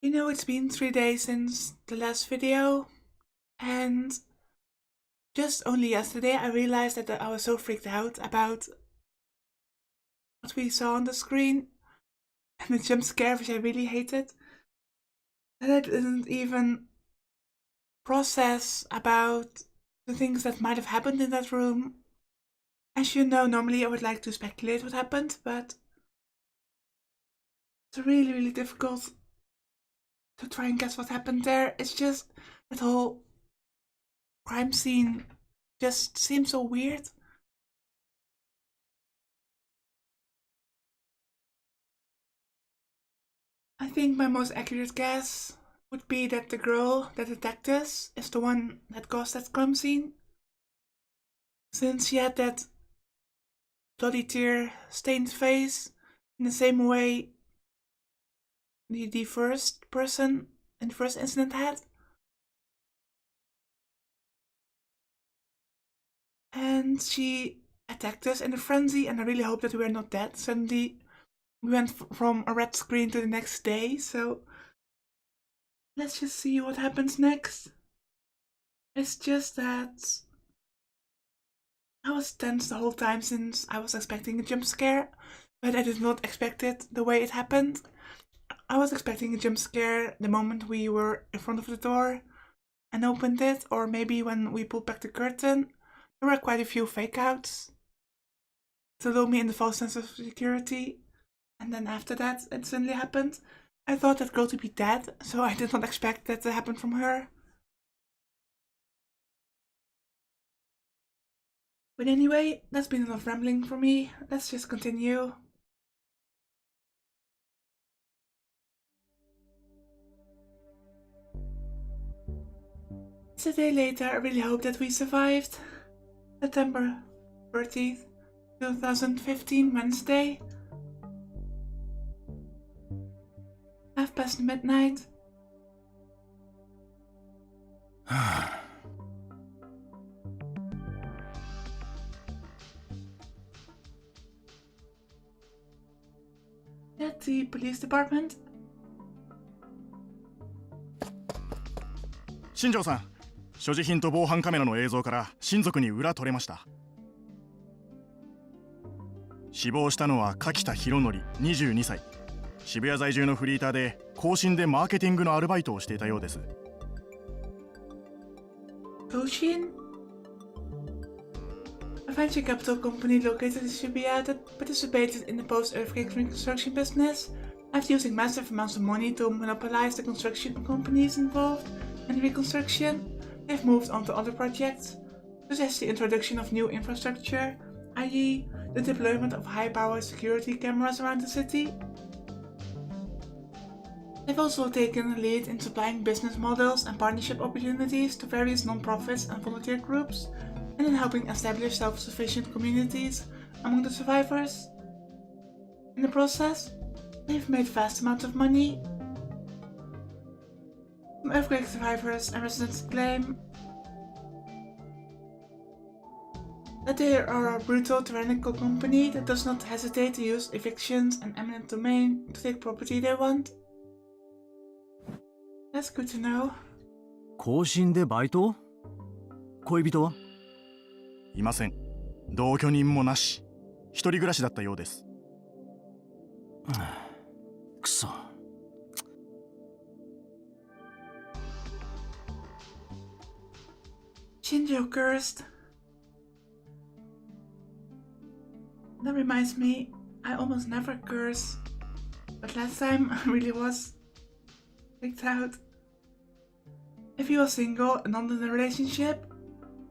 It's been 3 days since the last video, and just only yesterday I realized that I was so freaked out about what we saw on the screen and the jump scare, which I really hated, that I didn't even process about the things that might have happened in that room. As you know, normally I would like to speculate what happened, but it's really difficult to try and guess what happened there. It's just that whole crime scene just seems so weird. I think my most accurate guess would be that the girl that attacked us is the one that caused that crime scene, since she had that bloody tear-stained face in the same way the first person in the first incident had. And she attacked us in a frenzy, and I really hope that we were not dead. Suddenly we went from a red screen to the next day, so let's just see what happens next. It's just that I was tense the whole time since I was expecting a jump scare, but I did not expect it the way it happened. I was expecting a jump scare the moment we were in front of the door and opened it, or maybe when we pulled back the curtain. There were quite a few fake outs to lull me in the false sense of security, and then after that it suddenly happened. I thought that girl to be dead, so I did not expect that to happen from her. But anyway, that's been enough rambling for me. Let's just continue. It's a day later. I really hope that we survived. September 30th, 2015, Wednesday. midnight. At the police department. 新庄さん、所持品と防犯カメラの映像から親族に裏取れました。死亡したのは柿田博則22歳。渋谷在住のフリーターで更新でマーケティングのアルバイトをしていたようです。Koshin? A venture capital company located in Shibuya that participated in the post-earthquake reconstruction business, after using massive amounts of money to monopolize the construction companies involved in reconstruction. They've moved on to other projects, such as the introduction of new infrastructure, i.e. the deployment of high-powered security cameras around the city. They've also taken a lead in supplying business models and partnership opportunities to various non-profits and volunteer groups, and in helping establish self-sufficient communities among the survivors. In the process, they've made vast amounts of money. Some earthquake survivors and residents claim that they are a brutal, tyrannical company that does not hesitate to use evictions and eminent domain to take property they want. That's good to know. 更新でバイト？恋人は？いません。同居人もなし。一人暮らしだったようです。くそ。Shinjo cursed. That reminds me, I almost never curse, but last time I really was freaked out. If he was single and not in a relationship,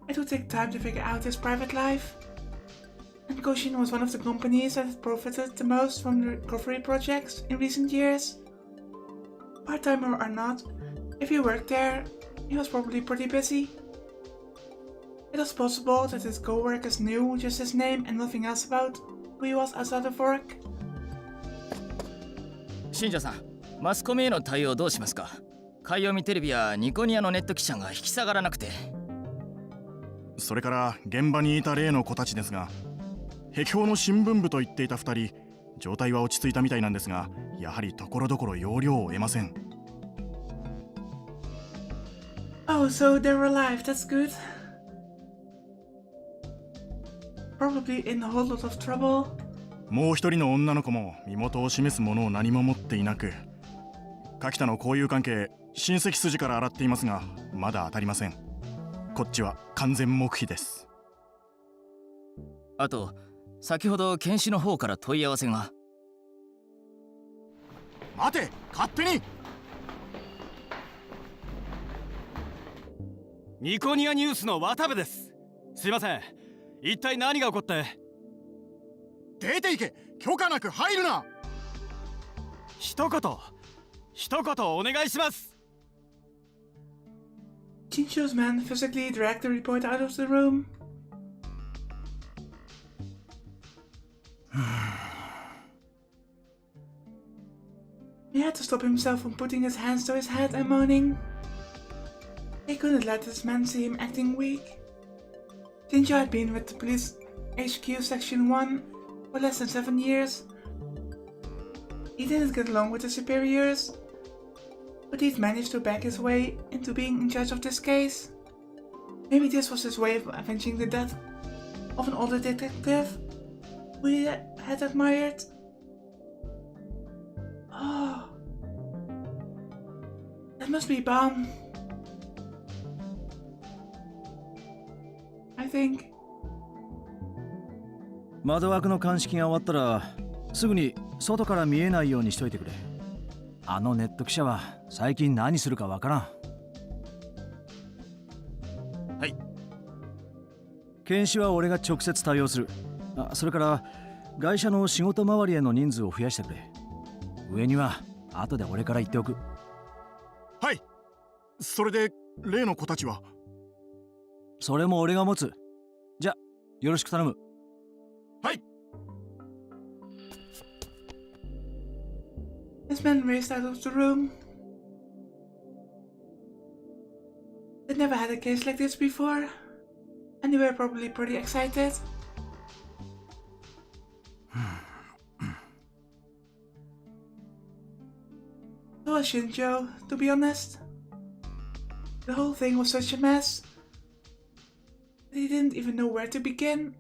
it would take time to figure out his private life. And Koshin was one of the companies that had profited the most from the recovery projects in recent years. Part-timer or not, if he worked there, he was probably pretty busy. It was possible that his co-workers knew just his name and nothing else about who he was outside of work. 新庄さん、マスコミへの対応どうしますか？海読みテレビやニコニアのネット記者が引き下がらなくて。それから現場にいた例の子たちですが、壁報の新聞部と言っていた2人、状態は落ち着いたみたいなんですが、やはりところどころ要領を得ません。Oh, so they were alive, that's good. Probably in a whole lot of trouble. もう一人の女の子も身元を示すものを何も持っていなく、柿田の交友関係、親戚筋から洗っていますが、まだ当たりません。こっちは完全黙秘です。あと先ほど検視の方から問い合わせが。待て、勝手に。ニコニアニュースの渡部です。すいません、一体何が起こって。出て行け、許可なく入るな。一言お願いします。Chincho's men physically dragged the reporter out of the room. He had to stop himself from putting his hands to his head and moaning. He couldn't let his men see him acting weak. Chincho had been with the police HQ Section 1 for less than 7 years. He didn't get along with his superiors, but he'd managed to back his way into being in charge of this case. Maybe this was his way of avenging the death of an older detective who he had admired. Oh, that must be bomb. I think. 窓枠の鑑識が終わったらすぐに外から見えないようにしといてくれ。あのネット記者は最近何するかわからん。はい。検視は俺が直接対応する。それから会社の仕事周りへの人数を増やしてくれ。上には後で俺から言っておく。はい。それで例の子たちは。それも俺が持つ。じゃよろしく頼む。はい。His men raced out of the room. They'd never had a case like this before, and they were probably pretty excited. So was Shinjo, to be honest. The whole thing was such a mess that he didn't even know where to begin.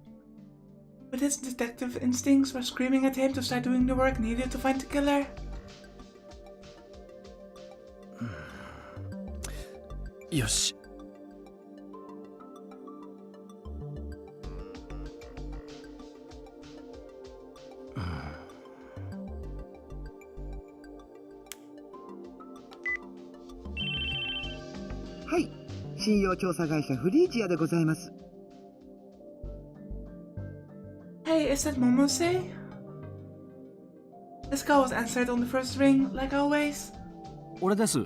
But his detective instincts were screaming at him to start doing the work needed to find the killer. よし。はい、信用調査会社フリージアでございます。Hey, is that Momose? This call was answered on the first ring, like always. 俺です。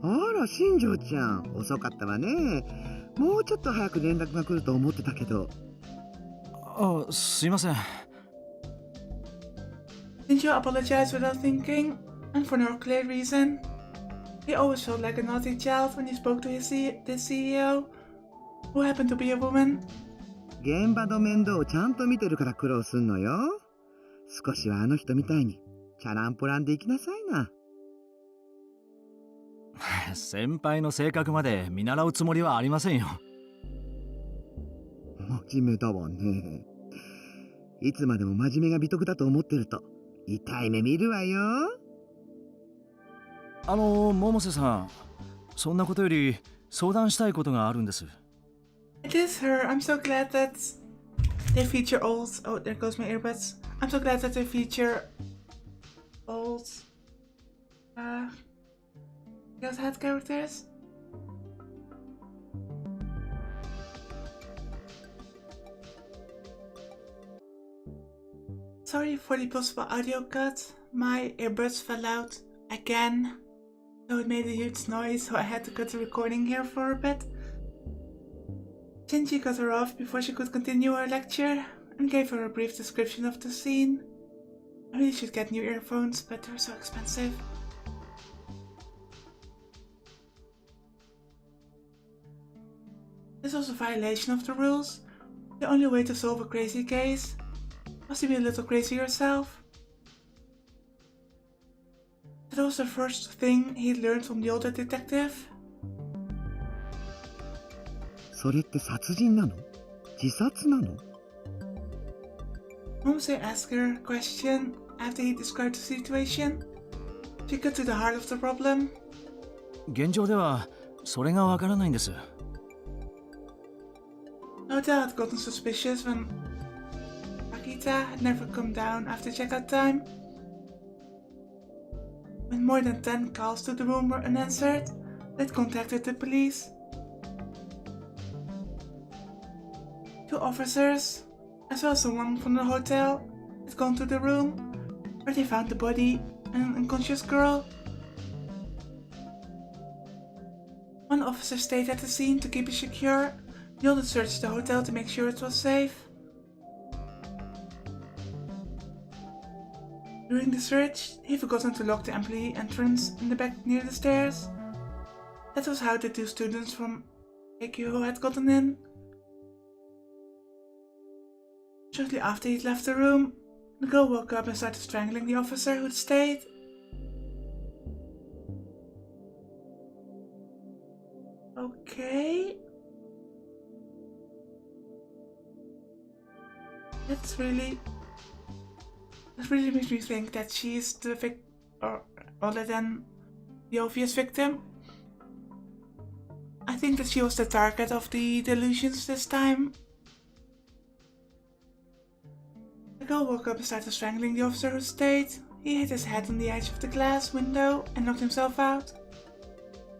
あら、新庄ちゃん、遅かったわね。もうちょっと早く連絡が来ると思ってたけど。すいません。Shinjo apologized without thinking, and for no clear reason. He always felt like a naughty child when he spoke to the CEO, who happened to be a woman. 現場の面倒をちゃんと見てるから苦労すんのよ。少しはあの人みたいにチャランポランで行きなさいな。先輩の性格まで見習うつもりはありませんよ。真面目だわね。いつまでも真面目が美徳だと思ってると痛い目見るわよ。百瀬さん、そんなことより相談したいことがあるんです。It is her. I'm so glad that they feature old. Oh, there goes my earbuds. I'm so glad that they feature old. Girls' head characters. Sorry for the possible audio cut. My earbuds fell out again, so it made a huge noise, so I had to cut the recording here for a bit. Shinji cut her off before she could continue her lecture and gave her a brief description of the scene. I really should get new earphones, but they're so expensive. This was a violation of the rules. The only way to solve a crazy case was to be a little crazy yourself. That was the first thing he learned from the older detective. それって殺人なの？自殺なの？ Once I asked her a question after he described the situation, she got to the heart of the problem. 現状ではそれがわからないんです。The hotel had gotten suspicious when Akita had never come down after checkout time. When more than 10 calls to the room were unanswered, they contacted the police. 2 officers, as well as someone from the hotel, had gone to the room where they found the body and an unconscious girl. One officer stayed at the scene to keep it secure. The other searched the hotel to make sure it was safe. During the search, he forgot to lock the employee entrance in the back near the stairs. That was how the 2 students from Eikyo had gotten in. Shortly after he'd left the room, the girl woke up and started strangling the officer who'd stayed. Okay. That really makes me think that she's the victim, or other than the obvious victim. I think that she was the target of the delusions this time. The girl woke up and started strangling the officer who stayed. He hit his head on the edge of the glass window and knocked himself out.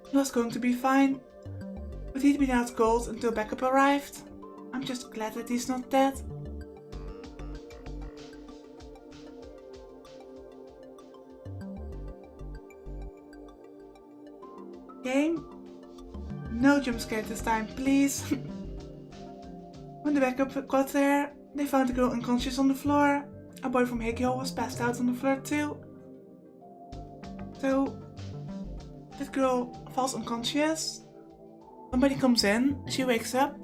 He was going to be fine, but he'd been out cold until backup arrived. I'm just glad that he's not dead. Game? No jump scare this time, please. When the backup got there, they found the girl unconscious on the floor. A boy from Hikyo was passed out on the floor too. So, that girl falls unconscious. Somebody comes in, she wakes up,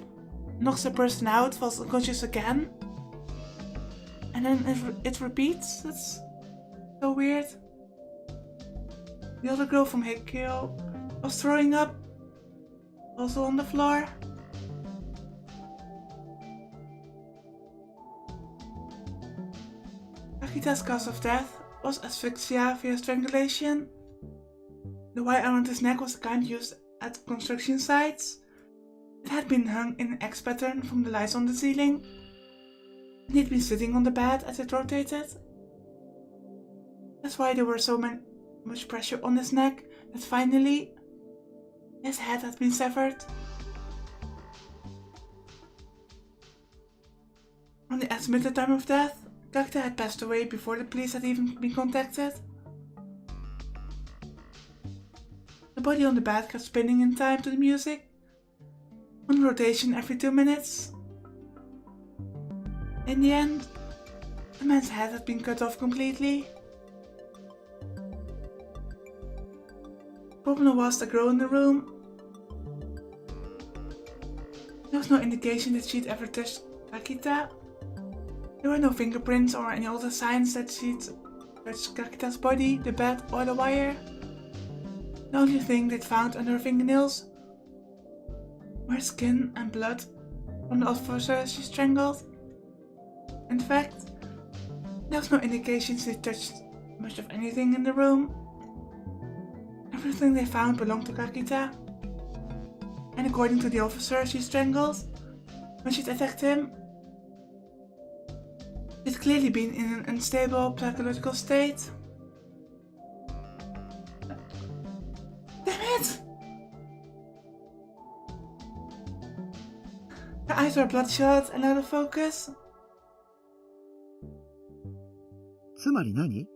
knocks the person out, falls unconscious again. And then it repeats. That's so weird. The other girl from Hikyo was throwing up, also on the floor. Akita's cause of death was asphyxia via strangulation. The wire around his neck was the kind used at construction sites. It had been hung in an X pattern from the lights on the ceiling, and he'd been sitting on the bed as it rotated. That's why there was so much pressure on his neck that finally his head had been severed. On the estimated time of death, Kakta had passed away before the police had even been contacted. The body on the bed kept spinning in time to the music, on rotation every 2 minutes. In the end, the man's head had been cut off completely. The problem was the girl in the room. There was no indication that she'd ever touched Kakita. There were no fingerprints or any other signs that she'd touched Kakita's body, the bed, or the wire. The only thing they'd found under her fingernails were skin and blood from the officer she strangled. In fact, there was no indication she touched much of anything in the room. Everything they found belonged to Kakita. And according to the officer she strangled, when she'd attacked him, she'd clearly been in an unstable psychological state. Damn it! Her eyes were bloodshot and out of focus. つまり何？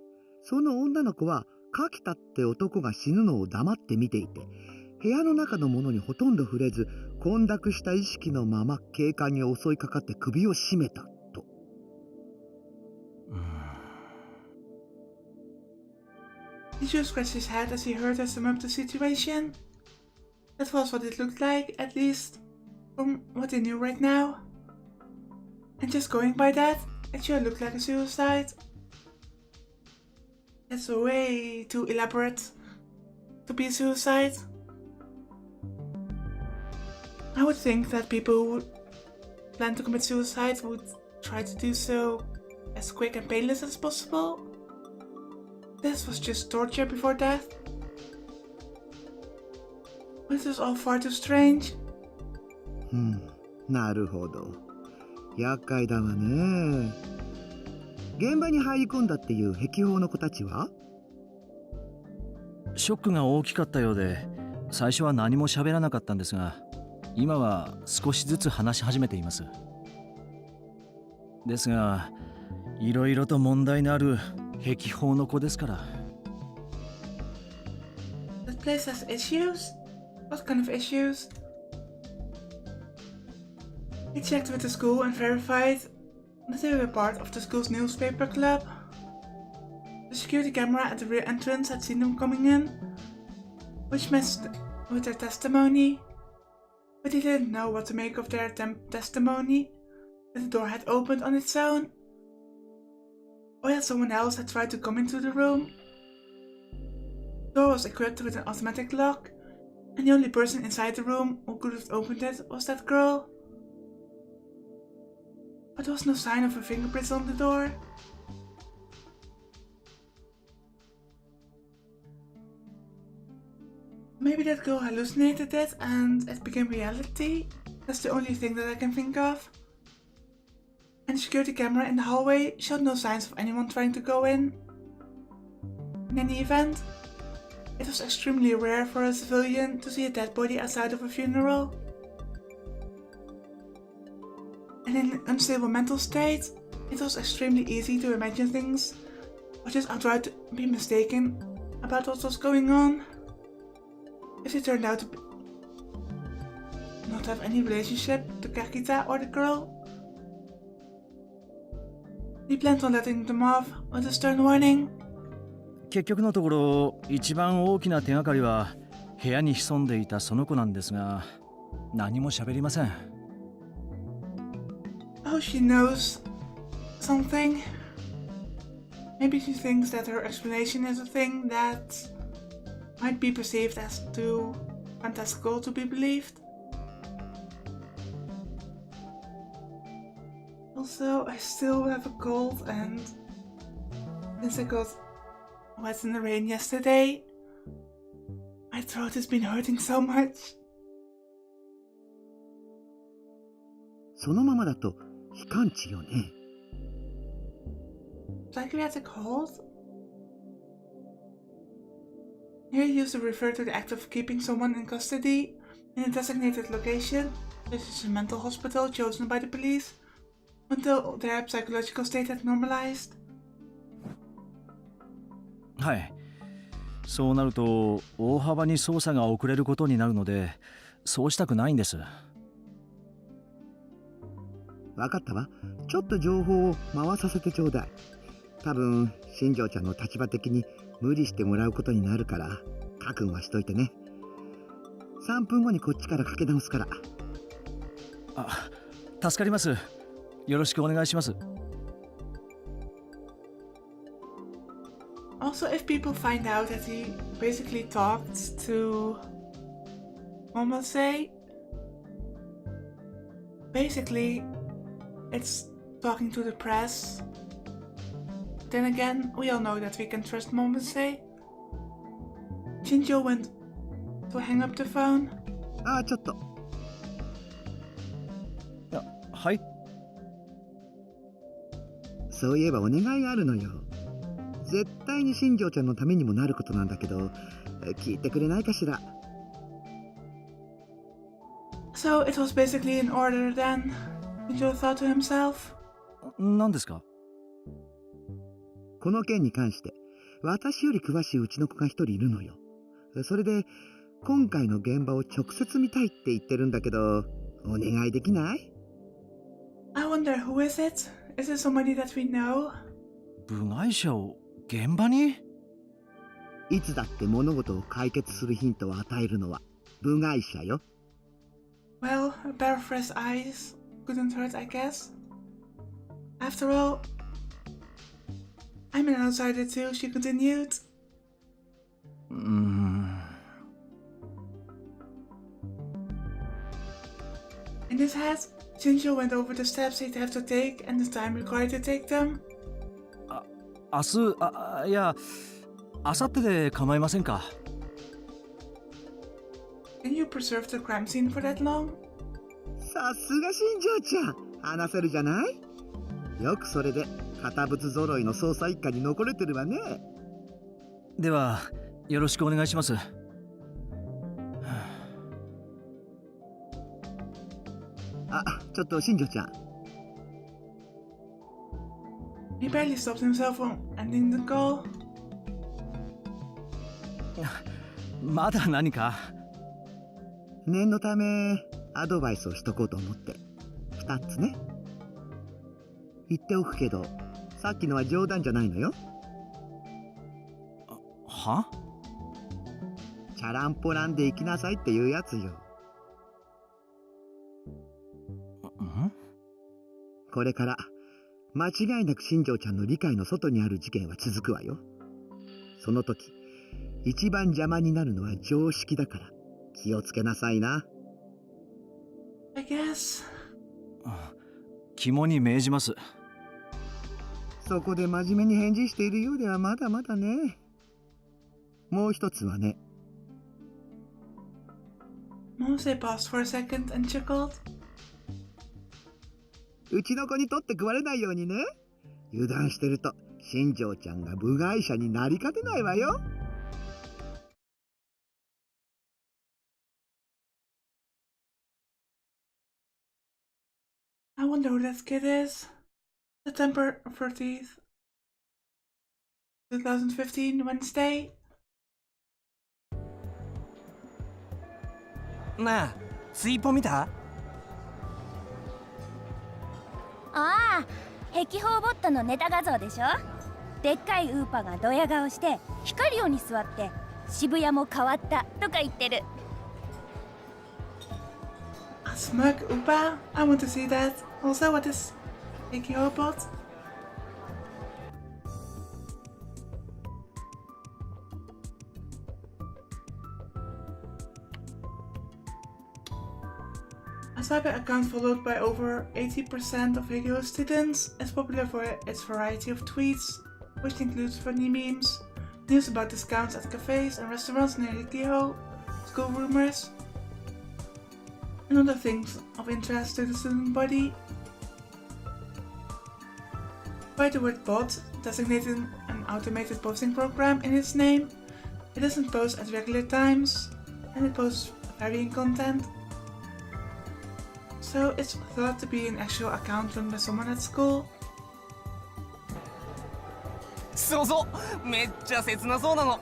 その女の子は柿田って男が死ぬのを黙って見ていて、部屋の中のものにほとんど触れず、混濁した意識のまま警官に襲いかかって首を絞めたと。He scratched his head as he heard her sum up the situation. That was what it looked like, at least from what he knew right now. And just going by that, it sure looked like a suicide. That's way too elaborate to be suicide. I would think that people who would plan to commit suicide would try to do so as quick and painless as possible. This was just torture before death. This is all far too strange. なるほど。厄介だわね。現場に入り込んだっていう壁砲の子たちは？ショックが大きかったようで、最初は何も喋らなかったんですが、今は少しずつ話し始めています。ですが、いろいろと問題のある壁砲の子ですから。That place has issues? What kind of issues? We checked with the school and verified that they were part of the school's newspaper club. The security camera at the rear entrance had seen them coming in, which matched with their testimony, but he didn't know what to make of their testimony, that the door had opened on its own, or that someone else had tried to come into the room. The door was equipped with an automatic lock, and the only person inside the room who could have opened it was that girl. But there was no sign of her fingerprints on the door. Maybe that girl hallucinated it and it became reality. That's the only thing that I can think of. And the security camera in the hallway showed no signs of anyone trying to go in. In any event, it was extremely rare for a civilian to see a dead body outside of a funeral. And in an unstable mental state, it was extremely easy to imagine things or just outright be mistaken about what was going on. If they turned out to not have any relationship to Kakita or the girl, he planned on letting them off with a stern warning. 結局のところ、一番大きな手がかりは部屋に潜んでいたその子なんですが、何も喋りません。Oh, she knows something. Maybe she thinks that her explanation is a thing that might be perceived as too fantastical to be believed. Also, I still have a cold, and since I got wet in the rain yesterday, my throat has been hurting so much. そのままだと非感知よね。It's like we had a cold. Here he used to refer to the act of keeping someone in custody in a designated location, such as a mental hospital chosen by the police, until their psychological state had normalized. はい。そうなると大幅に捜査が遅れることになるので、そうしたくないんです。わかったわ。ちょっと情報を回させてちょうだい。多分新庄ちゃんの立場的に無理してもらうことになるから覚悟はしといてね。3分後にこっちからかけ直すから。あ、助かります。よろしくお願いします。Also, if people find out that he basically talked to Momose, basically it's talking to the press. Then again, we all know that we can trust Momose. Shinjo went to hang up the phone. ああ、ちょっと。はい。そういえばお願いがあるのよ。絶対に新庄ちゃんのためにもなることなんだけど、聞いてくれないかしら。So it was basically an order then, Shinjo thought to himself. 何ですか？この件に関して私より詳しいうちの子が一人いるのよ。それで今回の現場を直接見たいって言ってるんだけど、お願いできない？ I wonder who is it? Is it somebody that we know? 部外者を現場に？いつだって物事を解決するヒントを与えるのは部外者よ。Well, a pair of fresh eyes couldn't hurt, I guess. After all, I'm an outsider too, she continued. In his head, Shinjo went over the steps he'd have to take and the time required to take them. 明日、いや、明後日で構いませんか。Can you preserve the crime scene for that long? さすが新庄ちゃん、話せるじゃない。よくそれで堅物揃いの捜査一課に残れてるわね。では、よろしくお願いします。ちょっと新庄ちゃん。He barely stopped himself from ending the call. まだ何か？念のためアドバイスをしとこうと思って2つね。言っておくけど、さっきのは冗談じゃないのよ。は？チャランポランで行きなさいっていうやつよ。これから間違いなく新庄ちゃんの理解の外にある事件は続くわよ。その時一番邪魔になるのは常識だから気をつけなさいな。I guess. 肝に銘じます。そこで真面目に返事しているようではまだまだね。もう一つはね。Mose paused for a second and chuckled. うちの子に取って食われないようにね。油断してると新庄ちゃんが部外者になりかねないわよ。I wonder who that kid is. September 30th, 2015, Wednesday. なあ、スイポ見た？ああ、壁砲ボットのネタ画像でしょ。でっかいウーパがドヤ顔して光るように座って渋谷も変わったとか言ってる。A smug Oopa? I want to see that. Also, what is Icky Robot? A cyber account followed by over 80% of Higio students is popular for its variety of tweets, which includes funny memes, news about discounts at cafes and restaurants near Higio, school rumors, and other things of interest to the student body. By the word bot, designating an automated posting program in its name, it doesn't post at regular times, and it posts varying content. So it's thought to be an actual account run by someone at school. そうそう、めっちゃ切なそうなの。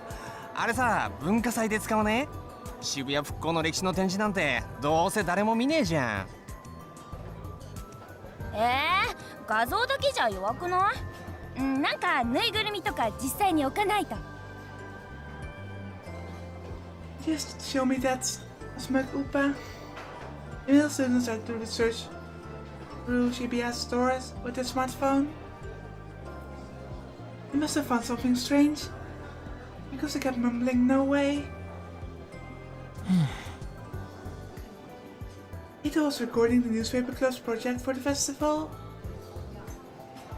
あれさ、文化祭で使わねえ？渋谷復興の歴史の展示なんてどうせ誰も見ねえじゃん。画像だけじゃ弱くない？なんかぬいぐるみとか実際に置かないと。Just show me that, smug Oopa. Middle students are to research through CBS stores with their smartphone. They must have found something strange, because they kept mumbling no way. Ito was recording the newspaper club's project for the festival.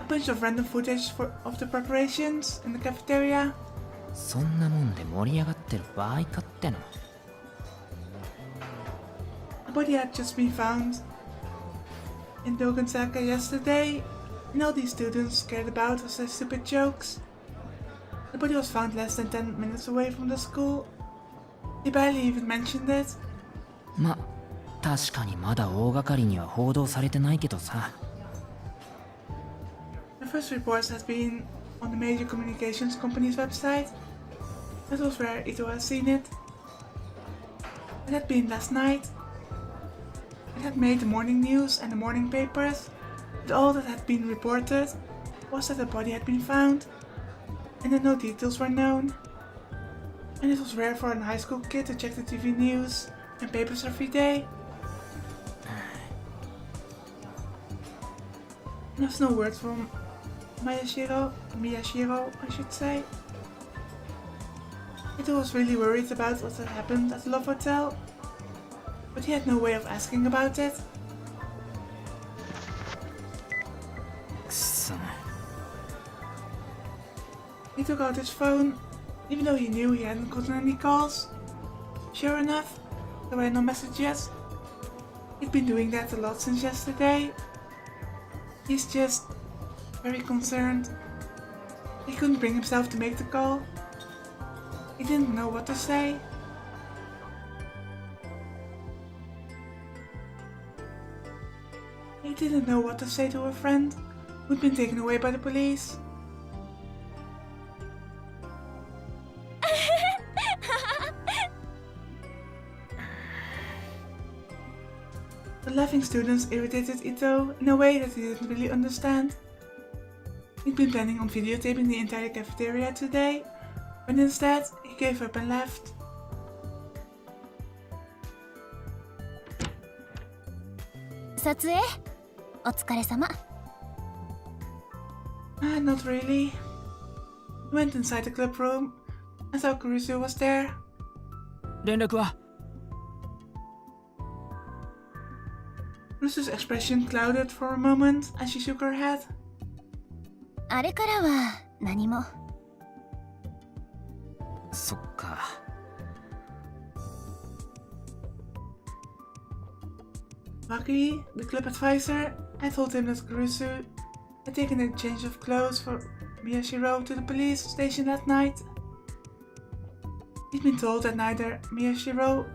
A bunch of random footage of the preparations in the cafeteria. そんなもんで盛り上がってる場合かっての。The body had just been found in Dogensaka yesterday, and all these students cared about was their stupid jokes. The body was found less than 10 minutes away from the school. They barely even mentioned it. ま、確かにまだ大掛かりには報道されてないけどさ。The first reports had been on the major communications company's website. That was where Ito had seen it. It had been last night. It had made the morning news and the morning papers, but all that had been reported was that the body had been found, and that no details were known. And it was rare for a high school kid to check the TV news and papers every day. There's no word from Miyashiro, I should say. Ito was really worried about what had happened at the Love Hotel, but he had no way of asking about it. くそ He took out his phone, even though he knew he hadn't gotten any calls. Sure enough, there were no messages. He'd been doing that a lot since yesterday. He's just very concerned. He couldn't bring himself to make the call. He didn't know what to say. He didn't know what to say to a friend who'd been taken away by the police. The laughing students irritated Ito in a way that he didn't really understand. He'd been planning on videotaping the entire cafeteria today, but instead he gave up and left. Not really. He went inside the club room and saw Kurusu was there. 連絡は Kurusu's expression clouded for a moment as she shook her head. あれからは何も。そっか Luckily, the club advisor had told him that Kurusu had taken a change of clothes for Miyashiro to the police station that night. He'd been told that neither Miyashiro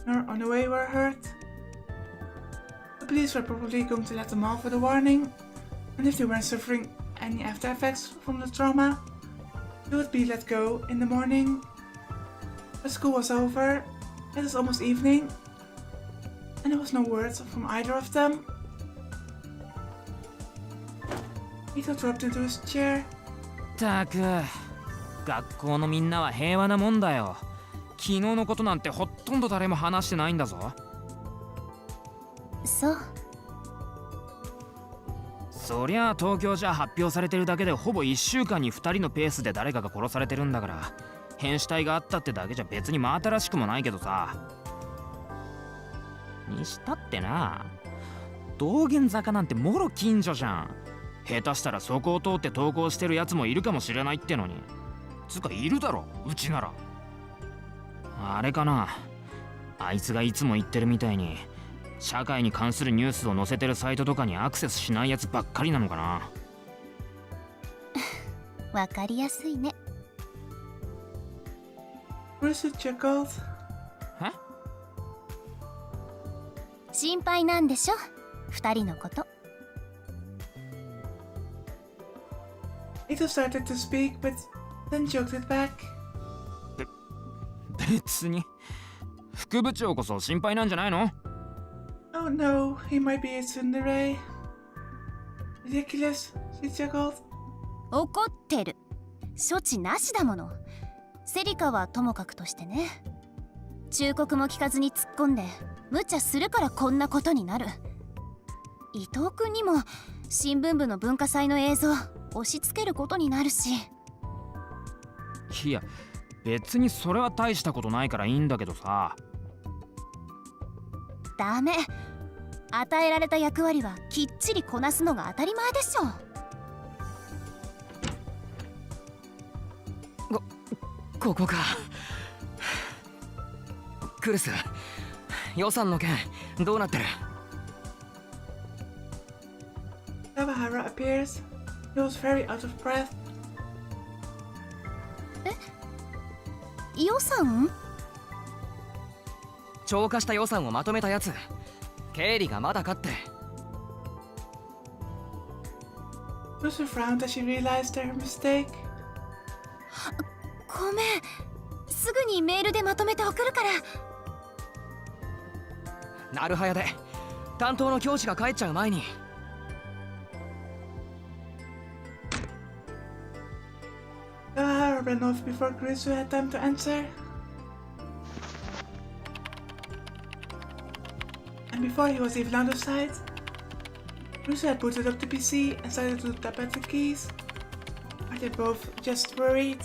nor Onoe were hurt. The police were probably going to let them off with a warning, and if they weren't suffering any after effects from the trauma, they would be let go in the morning. But school was over, it was almost evening, and there was no word from either of them. Ito dropped into his chair. たく学校のみんなは平和なもんだよ。昨日のことなんてほとんど誰も話してないんだぞ。そう。そりゃあ東京じゃ発表されてるだけでほぼ1週間に2人のペースで誰かが殺されてるんだから、変死体があったってだけじゃ別に真新しくもないけどさ。にしたってな、道玄坂なんてもろ近所じゃん。下手したらそこを通って登校してるやつもいるかもしれないってのに。つうかいるだろ、うちなら。あれかな、あいつがいつも言ってるみたいに社会に関するニュースを載せてるサイトとかにアクセスしないやつばっかりなのかな。わかりやすいね。Kurusu chuckled. え？心配なんでしょ、二人のこと。Ito started to speak, but then choked it back. 別に副部長こそ心配なんじゃないの？ Oh no, he might be a tsundere. Ridiculous, she chuckled. 怒ってる。処置なしだもの。セリカはともかくとしてね。忠告も聞かずに突っ込んで無茶するからこんなことになる。伊藤君にも新聞部の文化祭の映像押し付けることになるし。いや別にそれは大したことないからいいんだけどさ。ダメ。与えられた役割はきっちりこなすのが当たり前でしょ。ここか。クルス、予算の件どうなってる？ Kawahara appears. He was very out of breath. 予算？超過した予算をまとめたやつ。経理がまだかって。Kurusu frowned as she realized her mistake. ごめん。すぐにメールでまとめて送るから。なるはやで担当の教師が帰っちゃう前に。Kawahara ran off before Kurusu had time to answer. And before he was even out of sight, Kurusu had booted up the PC and started to tap at the keys. They're both just worried.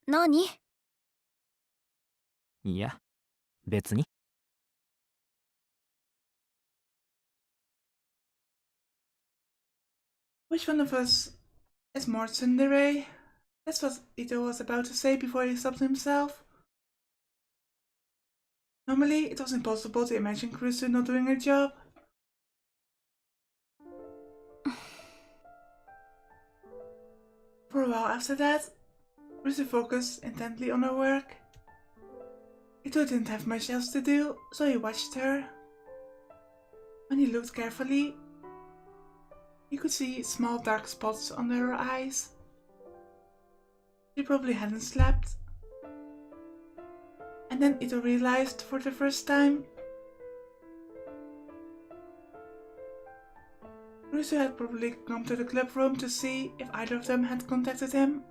何？いや別に。 Which one of us is more tsundere? That's what Ito was about to say before he stopped himself. Normally, it was impossible to imagine Kurusu not doing her job. For a while after that, Kurusu focused intently on her work. Ito didn't have much else to do, so he watched her. When he looked carefully, he could see small dark spots under her eyes. She probably hadn't slept. And then Ito realized for the first time Kurusu had probably come to the club room to see if either of them had contacted him.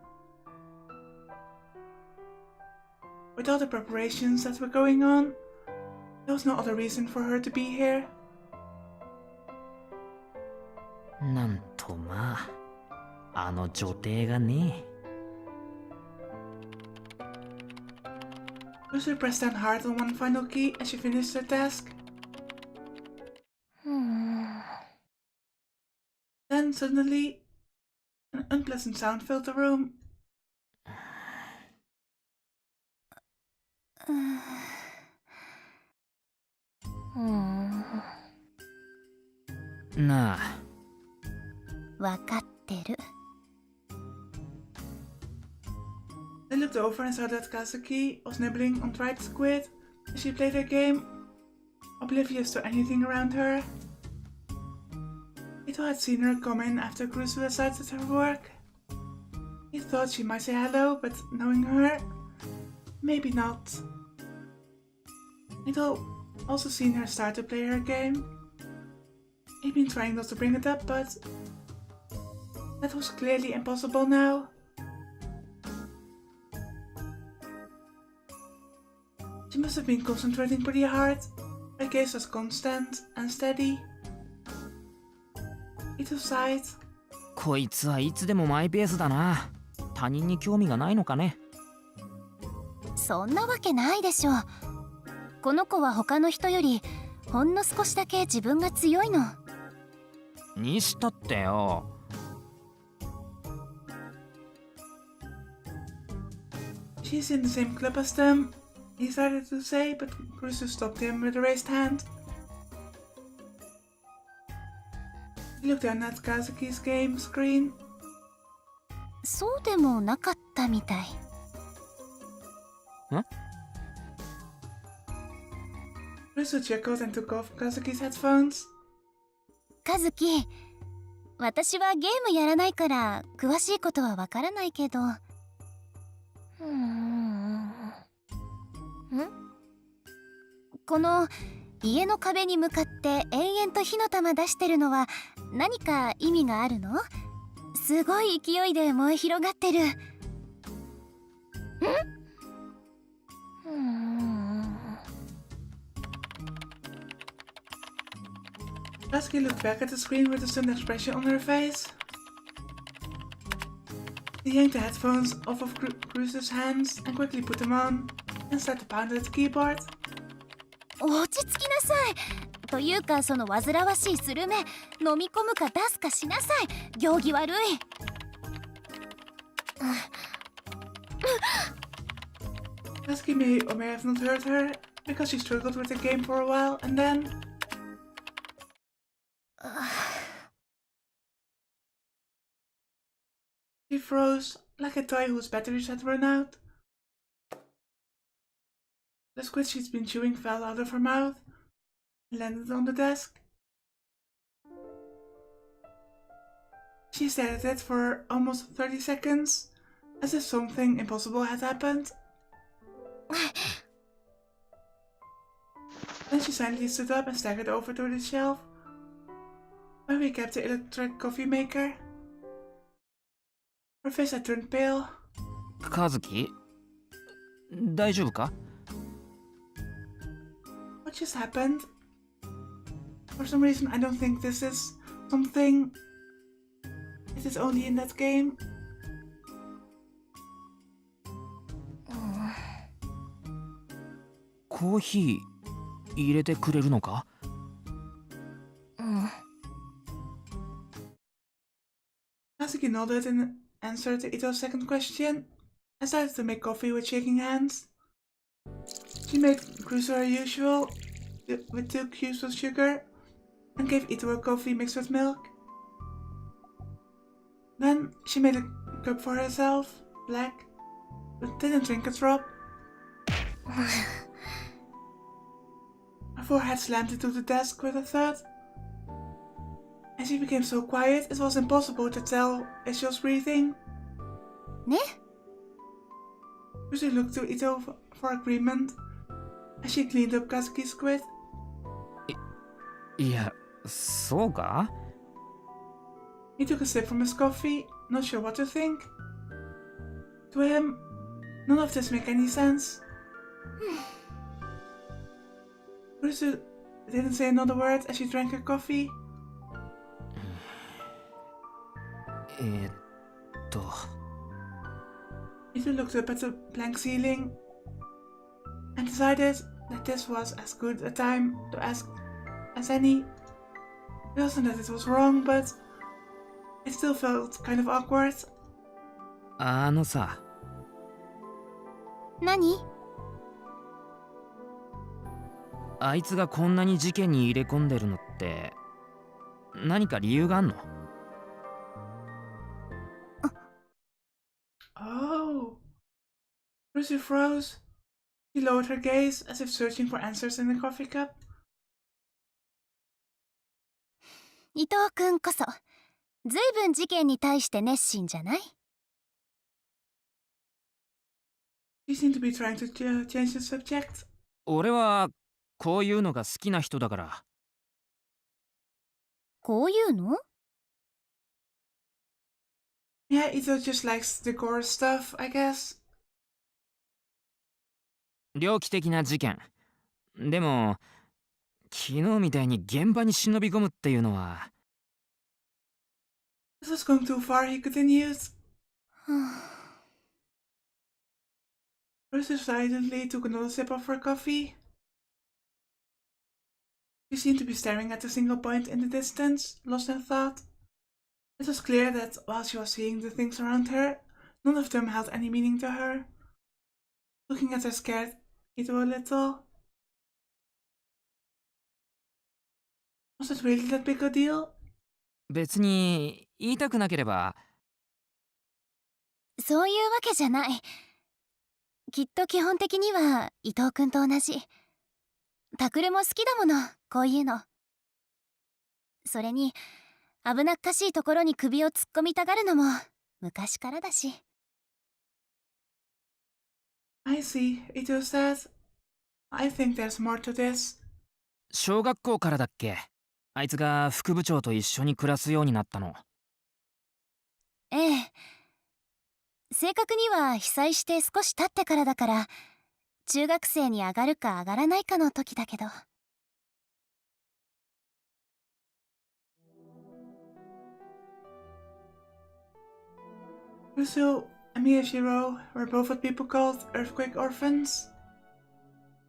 With all the preparations that were going on, there was no other reason for her to be here. なんとまああの女帝がね。 Kurusu pressed down hard on one final key as she finished her task. Then suddenly, an unpleasant sound filled the room. なあ。わかってる。 They looked over and saw that Kazuki was nibbling on dried squid as she played her game, oblivious to anything around her. Ito had seen her come in after Kurusu had started her work. He thought she might say hello, but knowing her, maybe not. Ito also seen her start to play her game. He'd been trying not to bring it up, but that was clearly impossible now. She must have been concentrating pretty hard. Her gaze was constant and steady. Ito sighed. こいつはいつでもマイペースだな。他人に興味がないのかね。そんなわけないでしょ。この子は他の人よりほんの少しだけ自分が強いの。にしたってよ。 She's in the same club as them, he started to say, but Kurusu stopped him with a raised hand. He looked down at Kazuki's game screen. そうでもなかったみたい。Kurusu chuckled and took off Kazuki's headphones. カズキ、私はゲームやらないから詳しいことはわからないけど。この家の壁に向かって延々と火の玉出してるのは何か意味があるの？すごい勢いで燃え広がってる。Kazuki looked back at the screen with a stunned expression on her face. He yanked the headphones off of Kurusu's hands and quickly put them on, and started to pound at the keyboard. 落ち着きなさい。というかその煩わしいスルメ飲み込むか出すかしなさい。行儀悪い。Kazuki may or may have not heard her, because she struggled with the game for a while, and then... She froze, like a toy whose batteries had run out. The squid she'd been chewing fell out of her mouth and landed on the desk. She stared at it for almost 30 seconds, as if something impossible had happened. Then she silently stood up and staggered over to the shelf, where we kept the electric coffee maker. Her face had turned pale. カズキ、大丈夫か？ What just happened? For some reason, I don't think this is something that is only in that game. Coffee 入れてくれるのか? Natsuki nodded in answer to Ito's second question and started to make coffee with shaking hands. She made kurusu her usual, with 2 cubes of sugar, and gave Ito a coffee mixed with milk. Then she made a cup for herself, black, but didn't drink a drop. Her forehead slammed into the desk with a thud. And she became so quiet it was impossible to tell if she was breathing. Ne? Kurusu looked to Ito for agreement as she cleaned up Kazuki's squid. いや、そうか? He took a sip from his coffee, not sure what to think. To him, none of this makes any sense. Kurusu didn't say another word as she drank her coffee. Ito looked up at the blank ceiling and decided that this was as good a time to ask as any. It wasn't that it was wrong, but it still felt kind of awkward. あのさ。何? あいつがこんなに事件に入れ込んでるのって何か理由があんの? Oh. Kurusu froze. She lowered her gaze as if searching for answers in the coffee cup. 伊藤くんこそずいぶん事件に対して熱心じゃない? She seemed to be trying to change the subject. 俺はこういうのが好きな人だから。こういうの? Yeah, Ito just likes the gore stuff, I guess. 猟奇的な事件。でも昨日みたいに現場に忍び込むっていうのは。This was going too far, he continued. Kurusu silently took another sip of her coffee. She seemed to be staring at a single point in the distance, lost in thought. It was clear that while she was seeing the things around her, none of them held any meaning to her. Looking at her scared Ito a little. Was it really that big a deal? 別に言いたくなければ。そういうわけじゃない。きっと基本的には伊藤くんと同じ。タクルも好きだもの、こういうの。それに危なっかしいところに首を突っ込みたがるのも昔からだし。I see, Ito said. I think there's more to this. 小学校からだっけ? あいつが副部長と一緒に暮らすようになったの。ええ。正確には被災して少し経ってからだから、中学生に上がるか上がらないかの時だけど。Kurusu and Miyashiro were both what people called earthquake orphans.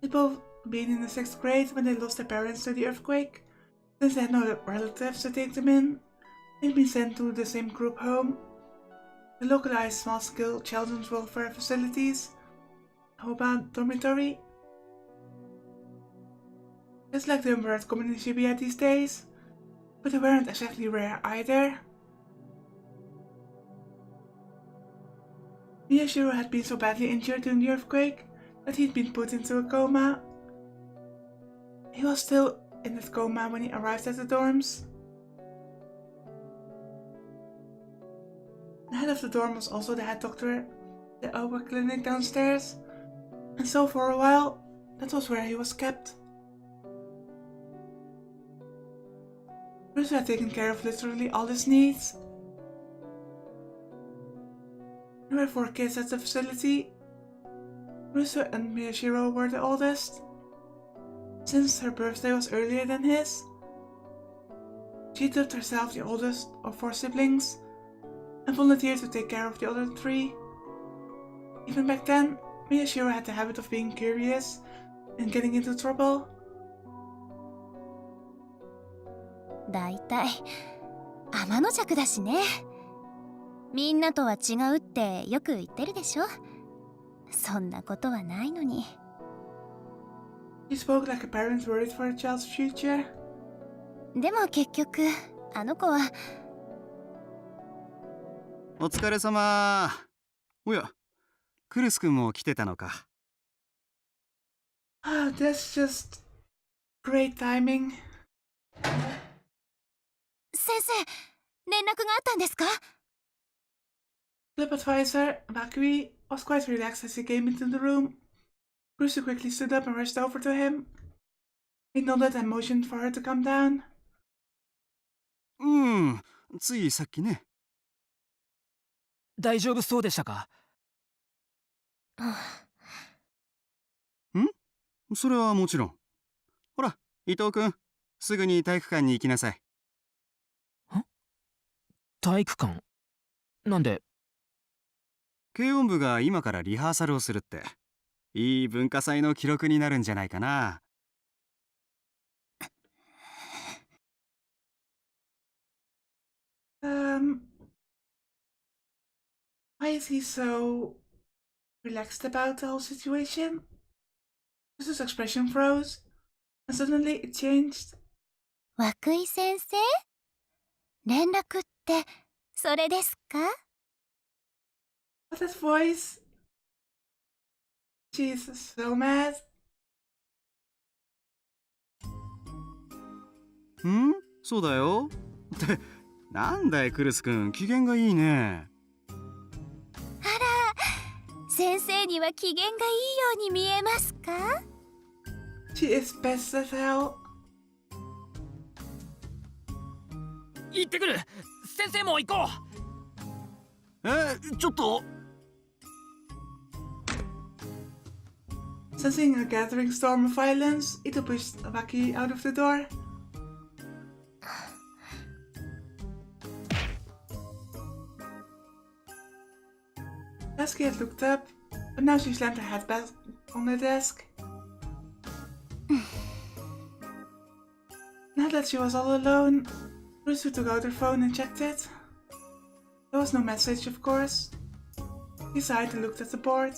They'd both been in the 6th grade when they lost their parents to the earthquake. Since they had no relatives to take them in, they'd been sent to the same group home. The localized small-scale children's welfare facilities, Hoba Dormitory. Just like them were at common in Shibuya these days, but they weren't exactly rare either. Miyashiro had been so badly injured during the earthquake that he'd been put into a coma. He was still in that coma when he arrived at the dorms. The head of the dorm was also the head doctor at the Oba clinic downstairs, and so for a while, that was where he was kept. Kurusu had taken care of literally all his needs. There were 4 kids at the facility. Kurusu and Miyashiro were the oldest. Since her birthday was earlier than his, She dubbed herself the oldest of 4 siblings and volunteered to take care of the other 3. Even back then, Miyashiro had the habit of being curious and getting into trouble. だいたい天の弱だしね。みんなとは違うってよく言ってるでしょ。そんなことはないのに。She spoke like a parent worried for her child's future. でも結局あの子は。お疲れ様。おや、クルス君も来てたのか。Ah, that's just great timing. 先生、連絡があったんですか？ Club advisor, Bakui, was quite relaxed as he came into the room. Kurusu quickly stood up and rushed over to him. He nodded and motioned for her to come down. ついさっきね。大丈夫そうでしたか？それはもちろん。ほら、伊藤君、すぐに体育館に行きなさい。体育館？なんで？軽音部が今からリハーサルをするって。いい文化祭の記録になるんじゃないかな。Why is he so relaxed about the whole situation? Kurusu's expression froze, and suddenly it changed. 涌井先生？連絡ってそれですか？ But that voice... She's so mad. そうだよ。って、なんだいクルス君、機嫌がいいね。あら、先生には機嫌がいいように見えますか？ She is pissed as hell. 行ってくる。先生も行こう。ちょっと。Sensing a gathering storm of violence, Ito pushed Baki out of the door. Lasky had looked up, but now she slammed her head back on the desk. Now that she was all alone, Kurusu took out her phone and checked it. There was no message, of course. She sighed and looked at the board.